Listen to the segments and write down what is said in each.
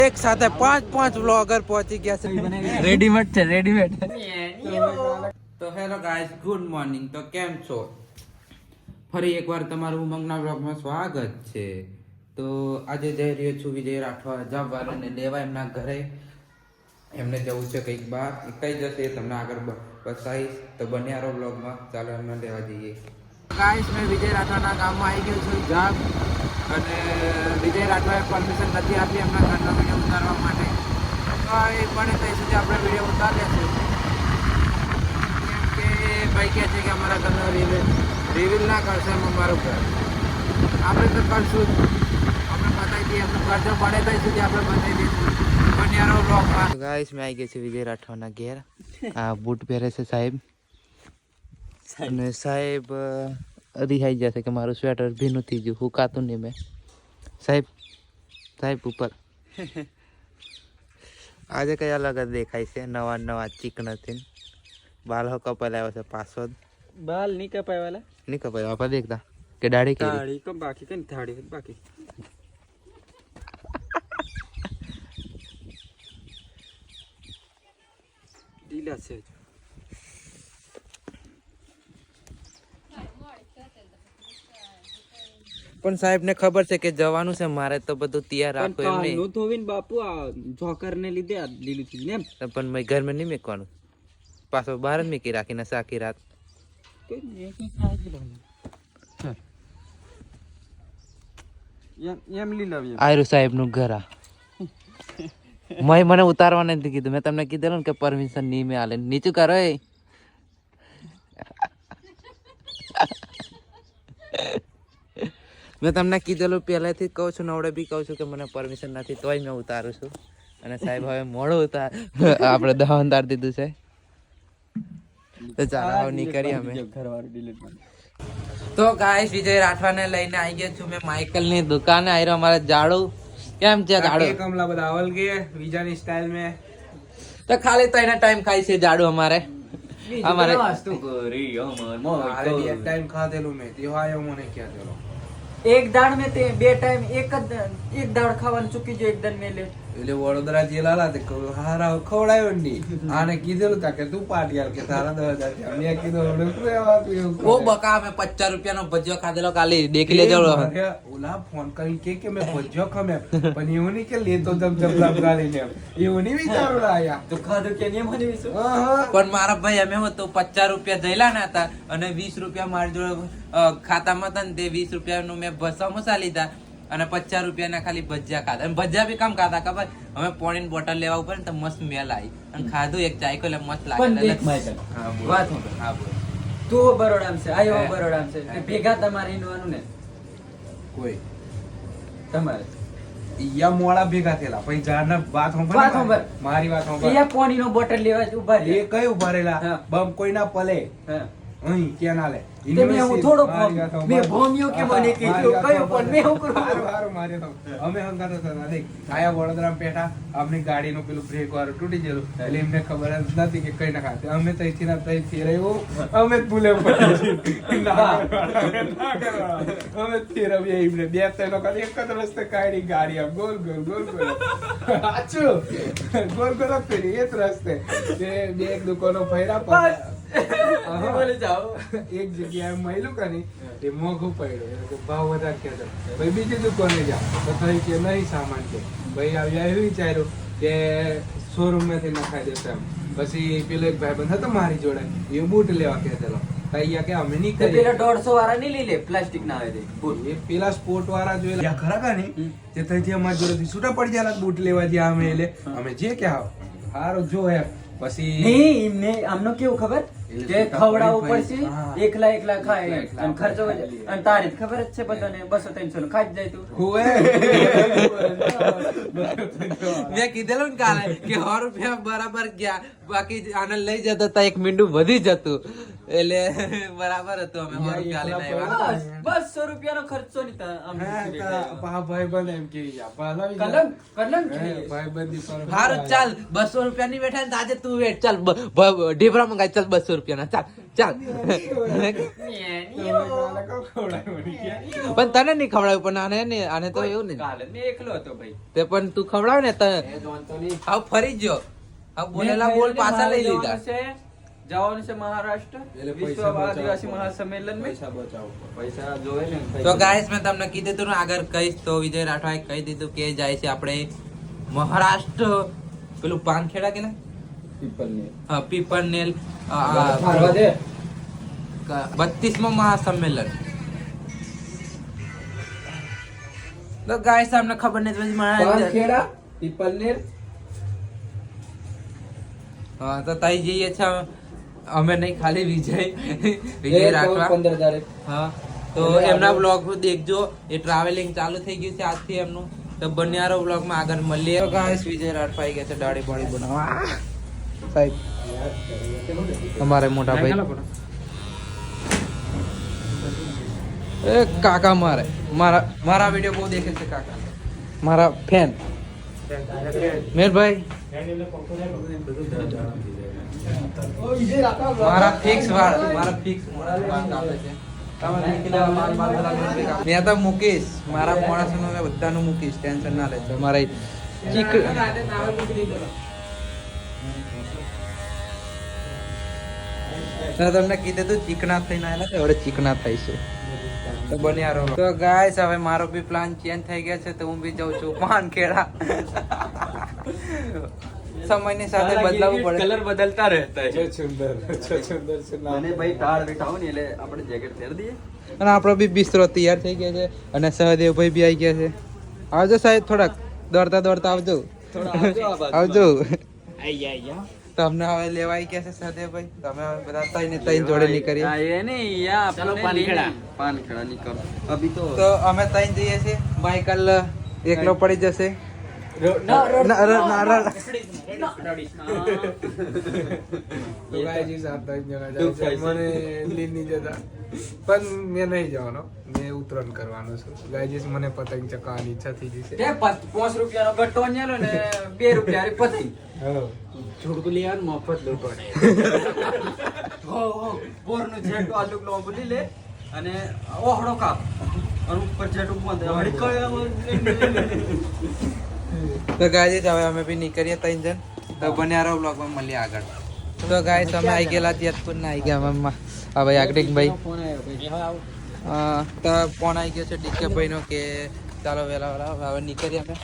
એક સાથે પાંચ વ્લોગર પહોંચી ગયા છે. રેડીમેડ છે રેડીમેડ. તો હેલો ગાઈસ, ગુડ મોર્નિંગ. તો કેમ છો? ફરી એકવાર તમારું ઉમંગના વ્લોગમાં સ્વાગત છે. તો આજે જઈ રહ્યો છું વિજય રાઠવા જવાને લેવા એમના ઘરે. એમને જવું છે કંઈક બહાર. કઈ જશે એ તમને આગળ બતાવીશ. તો બન્યા રહો વ્લોગમાં. ચાલો એમને લેવા જઈએ. ગાઈસ, મેં વિજય રાઠવાના ગામમાં આવી ગયો છું જાબ. અને વિજય રાઠવાએ પરમિશન નથી આપી એમના ઘરનો વિડીયો ઉતારવા માટે. તો એ પણ ત્યાં સુધી આપણે વિડીયો ઉતાર્યા છે. કેમ કે ભાઈ કહે છે કે અમારા ઘરનો રિવીલ ના કરશે અમારું ઘર. આપણે તો કરશું જ. આપણે બતાવી દઈએ એમનું ઘર જો પડે ત્યાં સુધી આપણે બતાવી દઈશું. બન્યારો બ્લોગમાં. ગાઈસ, મેં આવી ગયો છું વિજય રાઠવાના ઘેર. આ બૂટ પહેરે છે સાહેબ. અને સાહેબ રિહાઈ જશે કે મારું સ્વેટર ભીનું થઈ ગયું, હુકાતું નહીં મેં. સાહેબ ઉપર આજે કઈ અલગ જ દેખાય છે. નવા ચીકણથી બાલ હો કપાઈ આવ્યો છે પાછો. બાલ નહીં કપાય વાલા, નહીં કપાય આપા દેખતા કે દાઢી કરી દાઢી તો બાકી કઈ દાઢી બાકી. ઢીલા છે. પણ સાહેબ ને ખબર છે કે જવાનું છે મારે, તો બધું તૈયાર રાખો એમ નહીં. નો ધોવીને બાપુ આ જોકર ને લીધે આ લીલું થઈ ને એમ. પણ મેં ઘરમાં નહીં મેકવાનું, પાછો બહાર જ મેકી રાખીને સાકી રાત. એમ લીલાવી આયરુ સાહેબ નું ઘર આ. મેં મને ઉતારવા નથી કીધું. મેં તમને કીધેલું ને કે પરમિશન નહીં મેં આલે. નીચું કરો એ. મેં તમને કીધેલું પહેલેથી જ કહું છું ને હવે બી કહું છું કે મને પરમિશન નથી, તોય મેં ઉતારું છું. અને સાહેબ હવે મોડું આપણે દવા ઉતારી દીધું છે. તો ચાલો હવે નીકળીએ અમે. તો ગાઈસ, વિજય રાઠવાને લઈને આવી ગયા છું મેં માઇકલ ની દુકાને. આવી રહ્યો અમારે જાડુ. કેમ છે જાડુ? કમલા બધા આવલ ગયે વિજાની સ્ટાઇલ में. તો ખાલી તો એના ટાઈમ ખાઈ છે જાડુ અમારે. અમારે ટાઈમ ખાધેલું મેં તેવા આયો મને ક્યાં દેલો. એક દાડ મેં તે બે ટાઈમ એક દાડ ખાવાનું ચૂકી જો એક દાડ મેં લે એટલે વડોદરા જેલા તે હારા ખવડાયો ની. આને કીધેલું તા કે તું પાટિયાર કે તારા 10,000 મેં કીધું ઓ બકા મેં 50 રૂપિયાનો ભજીયો ખાધેલો કાલે. દેખી લેજો. ઓલા ફોન કરી કે મેં ભજીયો ખમે પણ એવું નહીં કે લેતો જમ જબલા ગાલીને એવું નહીં વિચારું આયા તો ખાધું કે નહીં મને વિશે. પણ મારા ભાઈ અમે તો 50 રૂપિયા જઈલા ના હતા અને 20 રૂપિયા મારી જોડે ખાતામાં હતા ને તે 20 રૂપિયાનું મેં સમોસા લીધા અને 50 રૂપિયાના ખાલી ભજીયા ખાધા. અને ભજીયા બી કામ ખાધા ખબર? અમે પાણીની બોટલ લેવા ઉપર ને તો મસ્ત મેલ આવી અને ખાધું એક ચાયકો એટલે મસ્ત લાગે. વાત હા બોલ. તું બરોડામ છે, આયો બરોડામ છે, ભેગા તમારે ઇનવાનું ને કોઈ તમારે ઈયા મોળા ભેગા થયેલા પછી જાના વાત સાંભળ. મારી વાત સાંભળ. અહીંયા પાણીનો બોટલ લેવા જ ઉભા એ રહ્યા. કઈ ઉભા રહેલા હા. બમ કોઈ ના પલે હા. અહીં ક્યાં ના લે તે મેં હું થોડો મેં ભોમ્યો કે મને કીધું કયો પણ મેં હું કરું. અમે હંગાતો હતા દેખ આયા વડોદરા પેઠા અમને ગાડીનું પેલું બ્રેક વાળું તૂટી ગયેલું એટલે એમને ખબર જ નથી કે કઈ ના ખાતે અમે તઈથી ના તઈથી રહ્યું અમે જ ભૂલે અમે ફેરવીએ એમને બે ત્રણ વખત એક જ રસ્તે કાઢી ગાડી આમ ગોલ ગોલ સાચું ગોલ ગોલ ફેરી એ જ રસ્તે બે એક દુકાનો ફર્યા બોલે જાઓ. એક જગ્યાએ મહિલું કરી એ મોંઘું પડ્યું એટલે ભાવ વધારે કહેતો ભાઈ બીજી દુકાને જાઓ તો થઈ કે નહીં સામાન છે ભાઈ આવ્યા એવું વિચાર્યું કે શોરૂમ માંથી નખાઈ દેશે એમ. પછી પેલો એક ભાઈ બંધ હતો મારી જોડે એ બૂટ લેવા કહેતેલો અહીંયા કે અમે નહીં કરીએ. પેલા 150 વાળા નહીં લઈ લે પ્લાસ્ટિક ના આવે તે એ પેલા સ્પોર્ટ વાળા જોયેલા ખરા કા નહીં તે થઈથી અમારી જોડેથી છૂટા પડી ગયા બૂટ લેવા જ્યાં અમે એટલે અમે જે કે હારું જો એમ પછી નહીં એમને આમનો કેવું ખબર કે ખવડાવવું પડશે હા. એકલા ખાય અને ખર્ચો અને તારી ખબર જ છે બધાને 200-300 નું ખાઈ જ જાય તું. હુએ મેં કીધેલું ને કાલે કે 100 રૂપિયા બરાબર ગયા, બાકી આને લઈ જતા તા એક મીંડું વધી જતું એટલે બરાબર હતું. અમે 100 રૂપિયા લઈને આવ્યા. બસ 200 રૂપિયાનો ખર્ચો નહીં ભાઈ બંધ એમ કે કલંક છે. ભાઈ બંધી પર સારું ચાલ 200 રૂપિયા ની બેઠા ને આજે તું વેટ ચાલ ઢીબરા મંગાઈ ચાલ 200 રૂપિયાના ચાલ પણ તને નહીં ખવડાવ્યું પણ આને તો એવું નહીં કાલે મેં એકલો હતો ભાઈ તે પણ તું ખવડાવ ને તને એ જોનતો નહીં. આવ ફરી ગયો આવ બોલેલા બોલ પાછા લઈ લીધા જવાનું છે મહારાષ્ટ્ર એટલે વિશ્વ પૈસા આદિવાસી બચાવો. મહાસંમેલન में પૈસા જોવે ને તો ગાઈસ મેં તમને કીધું હતું ને આગળ કહીશ તો વિજય રાઠવાએ કહી દીધું કે જાય છે આપણે મહારાષ્ટ્ર પેલું પાનખેડા કે ને હા પીપલનેર 32માં મહાસંમેલન તો ગાઈસ તમને ખબર નથી પછી મારા પીપલનેર હા તો તઈ જઈએ છે અમે નહીં ખાલી વિજય રાઠવા 15 તારીખ હા તો એમના બ્લોગ દેખજો એ ટ્રાવેલિંગ ચાલુ થઈ ગયું છે આજથી એમનું તો બન્યારો બ્લોગ માં આગળ મળીએ તો ગાઈસ વિજય રાઠવા આવી ગયા છે દાઢી પાણી બનાવવા સાહેબ અમારે મોટા ભાઈ એ કાકા મારા વિડિયો બહુ દેખે છે કાકા મારા ફેન મેરભાઈ મારા ફિક્સ વાળ કાપે છે મેં તો મૂકીશ મારા માણસો મેં બધાનું મૂકીશ ટેન્શન ના લેજો મારે તમને કીધું તું ચીકણા થઈને આવેલા છે હવે ચીકણા થાય છે તો બન્યા રહો તો ગાઈસ હવે મારો બી પ્લાન ચેન્જ થઈ ગયા છે તો હું બી જાઉં છું પાનખેડા સમયની સાથે બદલાવવું પડે કલર બદલતા રહેતા है સુંદર છે મને ભાઈ ટાળ બેઠા ને એટલે આપણે જેકેટ પહેરી દઈએ અને આપણો બી બિસ્તરો તૈયાર થઈ ગયા છે અને સહદેવભાઈ બી આવી ગયા છે આવજો સાહેબ થોડાક દોડતા આવજો આવજો તમને હવે લેવા આવી ગયા છે સહદેવભાઈ તમે હવે બધા ત્રણ જોડે નીકળીએ હા એ નહીં યા આપણને પાનખેડા નીકળ અભી તો અમે ત્રણ જઈએ છીએ માઇકલ એકલો પડી જશે પણ મેં નહીં જવાનો મેં ઉતરણ કરવાનો છું ગાયજીસ મને પતંગ ચકાવવાની ઈચ્છા થઈ જશે તે 5 રૂપિયાનો ગટ્ટો ન્યાલો ને 2 રૂપિયા રી પતંગ છોડકું લઈ આવ મફત લૂંટવાડે બોરનું જેટું આલુક લો બોલી લે અને ઓહડો કાપ અને ઉપર જેટું બંધ હડી તો ગાઈસ હવે અમે બી નીકળીએ ત્રણ જણ તો બન્યારો બ્લોગમાં મળીએ આગળ તો ગાઈસ અમે આવી ગયેલા જેતપુર ના આવી ગયા મમ્મા હા ભાઈ આગડિકભાઈ તો ફોન આવી ગયો છે ડીકે ભાઈનો કે ચાલો વહેલા હવે નીકળીએ અમે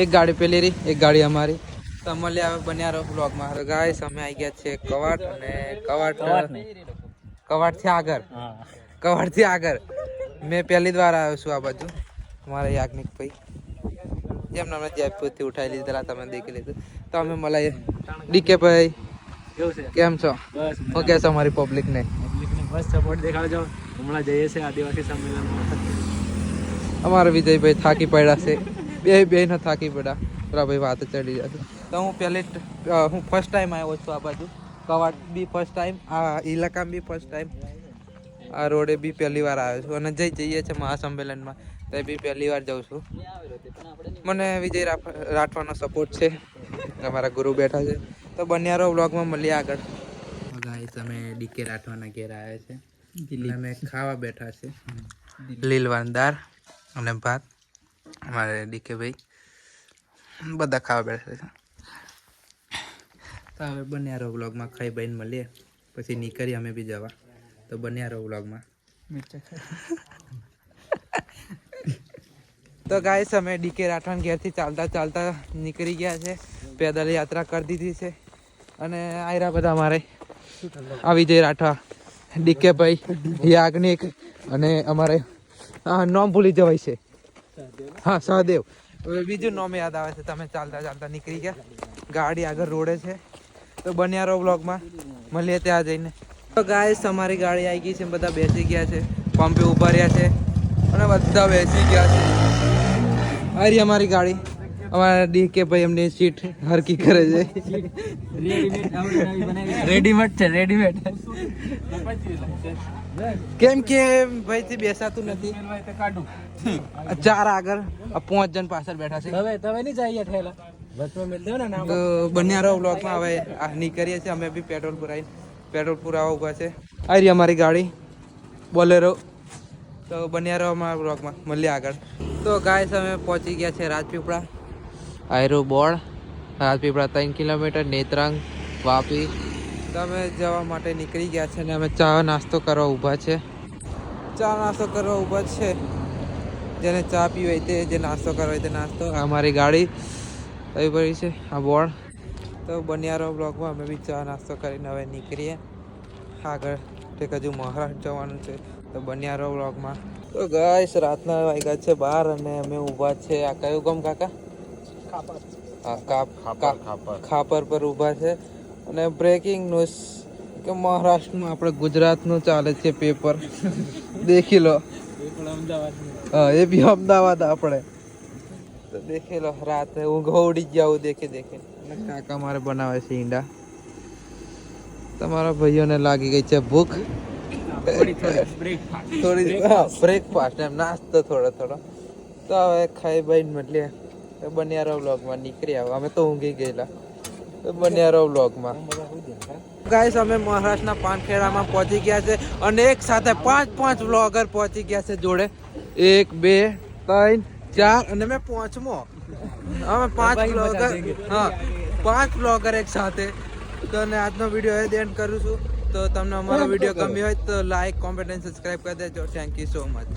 એક ગાડી પેલી રહી એક ગાડી અમારી તો મળીએ હવે બન્યારો બ્લોગમાં તો ગાઈસ અમે આવી ગયા છે કવાટ અને કવાટથી આગળ મેં પહેલી વાર આવ્યો છું આ બાજુ મારા યાજ્ઞિક ભાઈ જેમને અમે જયપુરથી ઉઠાવી લીધેલા તમે દેખી લીધું તો અમે મળીએ ડીકે ભાઈ કેમ છો હું કે છો અમારી પબ્લિકને બસ સપોર્ટ દેખાડજો હમણાં જઈએ છે આદિવાસી સંમેલનમાં અમારા વિજયભાઈ થાકી પડ્યા છે બે નો થાકી પડ્યા પેલા ભાઈ વાત ચડી જશે તો હું ફર્સ્ટ ટાઈમ આવ્યો છું આ બાજુ કવાટ બી ફર્સ્ટ ટાઈમ આ ઇલાકામાં બી ફર્સ્ટ ટાઈમ આ રોડે બી પહેલી વાર આવ્યો છું અને જઈએ છે મહાસંમેલનમાં તો બી પહેલી વાર જાઉં છું મને વિજય રાઠવાનો સપોર્ટ છે અમારા ગુરુ બેઠા છે તો બન્યારો વ્લોગમાં મળીએ આગળ ગાઈસ અમે ડીકે રાઠવાના ઘેર આવ્યા છે અમે ખાવા બેઠા છે લીલવાન દાળ અને ભાત અમારે ડીકે ભાઈ બધા ખાવા બેઠા છે તો હવે બન્યારો વ્લોગમાં ખાઈ બહીને મળીએ પછી નીકળીએ અમે બી જવા તો બન્યારો વ્લોગમાં તો ગાઈસ અમે ડીકે રાઠવાન ઘેરથી ચાલતા નીકળી ગયા છે પેદલ યાત્રા કરી દીધી છે અને આયરા બધા અમારે આ વિજય રાઠવા ડીકે ભાઈ યાજ્ઞિક અને અમારે નામ ભૂલી જવાય છે હા સહદેવ હવે બીજું નામ યાદ આવે છે તમે ચાલતા નીકળી ગયા ગાડી આગળ રોડે છે તો બન્યારો વ્લોગમાં મળીએ ત્યાં જઈને તો ગાઈસ અમારી ગાડી આવી ગઈ છે બધા બેસી ગયા છે પંપે ઉભા રહ્યા છે અને બધા બેસી ગયા છે આ રહી અમારી ગાડી અમારા ડીકે ભાઈ એમની સીટ હરકી કરે છે રેડીમેડ છે રેડીમેડ કેમ કે ભાઈ થી બેસાતું નથી ચાર આગળ 5 જણ પાછળ બેઠા છે તમે નહીં જઈએ ઠેલા બસ માં મિલ દો ને નામ તો બન્યારો વ્લોગમાં હવે નીકળીએ છીએ અમે બી પેટ્રોલ ભરાઈ પેટ્રોલ પુરાવા ઊભા છે. આવી રહી અમારી ગાડી બોલેરો. તો બન્યા રહો અમારા બ્લોગમાં, મળીએ આગળ. તો ગાઈસ અમે પહોંચી ગયા છે રાજપીપળા. આયરો બોર્ડ રાજપીપળા 3 કિલોમીટર, નેત્રાંગ, વાપી. તો અમે જવા માટે નીકળી ગયા છે ને અમે ચા નાસ્તો કરવા ઊભા છે. ચા નાસ્તો કરવા ઊભા છે. જેને ચા પીવી હોય તે, જે નાસ્તો કરવો હોય તે નાસ્તો. આ અમારી ગાડી આવી પડી છે, આ બોર્ડ. તો બન્યા રહો બ્લોગમાં. અમે બી ચા નાસ્તો કરીને હવે નીકળીએ આગળ. એક હજુ મહારાષ્ટ્ર જવાનું છે, તો બન્યા રહો બ્લોગમાં. તો ગાઈસ રાતના વાગ્યા છે 12 અને અમે ઊભા છે. આ કયું ગામ કાકા? ખાપર પર ઊભા છે. અને બ્રેકિંગ ન્યૂઝ કે મહારાષ્ટ્રમાં આપણે ગુજરાતનું ચાલે છે પેપર. દેખી લો. હા, એ બી અમદાવાદ આપણે. તો દેખી લો, રાતે ઊંઘ ઉડી જાવ દેખી દેખી. કાકા મારે બનાવે છે ઈંડા. તમારા ભાઈઓને લાગી ગઈ છે ભૂખ. થોડી બ્રેકફાસ્ટ એમ નાસ્તો થોડો થોડો. તો હવે ખાઈ બાઈને મળીએ. તો બન્યા રહો વ્લોગમાં. નીકળી આવો, અમે તો ઊંઘી ગયેલા. તો બન્યા રહો વ્લોગમાં. ગાઈસ અમે મહારાષ્ટ્રના પાનખેડામાં પહોંચી ગયા છે અને એક સાથે 5 વ્લોગર પહોંચી ગયા છે જોડે. 1 2 3 4 અને મેં 5મો. અમે 5 વ્લોગર. હા, 5 વ્લોગર એક સાથે. તો અને આજનો વિડીયો એન્ડ કરું છું. તો તમને અમારો વિડીયો ગમ્યો હોય તો લાઈક, કોમેન્ટ અને સબસ્ક્રાઈબ કરી દેજો. Thank you so much.